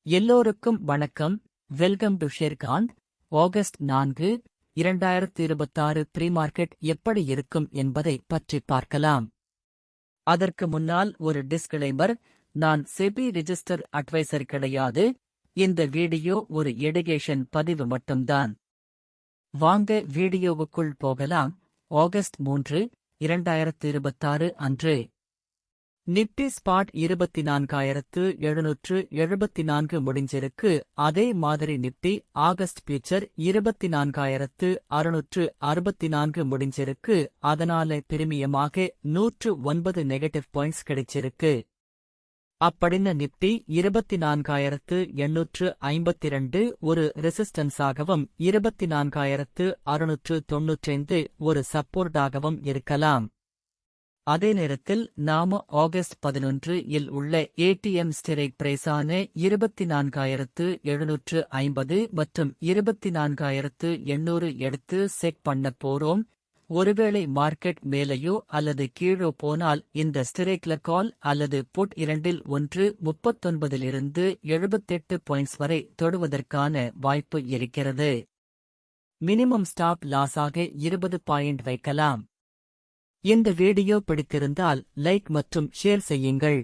எல்லோருக்கும் வணக்கம். Welcome to ஷேர்காந்த். ஆகஸ்ட் 4, 2026 ப்ரீ மார்க்கெட் எப்படி இருக்கும் என்பதை பற்றி பார்க்கலாம். அதற்கு முன்னால் ஒரு டிஸ்க்ளைமர். நான் செபி ரிஜிஸ்டர் அட்வைசர் கிடையாது. இந்த வீடியோ ஒரு எடுகேஷன் பதிவு மட்டும்தான். வாங்க வீடியோவுக்குள் போகலாம். ஆகஸ்ட் 3, 2026 அன்று நிப்டி ஸ்பாட் 24,774 முடிஞ்சிருக்கு. அதே மாதிரி நிப்டி ஆகஸ்ட் ஃபியூச்சர் 24,664 முடிஞ்சிருக்கு. அதனால பிரீமியமாக 109 நெகட்டிவ் பாயிண்ட்ஸ் கிடைச்சிருக்கு. அப்படின்ன நிப்டி 24,852 ஒரு ரெசிஸ்டன்ஸாகவும் 24,695 ஒரு சப்போர்ட்டாகவும் இருக்கலாம். அதே நேரத்தில் நாம ஆகஸ்ட் 11 இல் உள்ள ஏடிஎம் ஸ்ட்ரைக் பிரைஸான 24,750 மற்றும் 24,800 எடுத்து செக் பண்ண போறோம். ஒருவேளை மார்க்கெட் மேலேயோ அல்லது கீழோ போனால் இந்த ஸ்ட்ரைக்ல கால் அல்லது புட் இரண்டில் ஒன்று 39லிருந்து 78 பாயிண்ட்ஸ் வரை தொடுவதற்கான வாய்ப்பு இருக்கிறது. மினிமம் ஸ்டாப் லாஸாக 20 பாயிண்ட் வைக்கலாம். இந்த வீடியோ பிடித்திருந்தால் லைக் மற்றும் ஷேர் செய்யுங்கள்.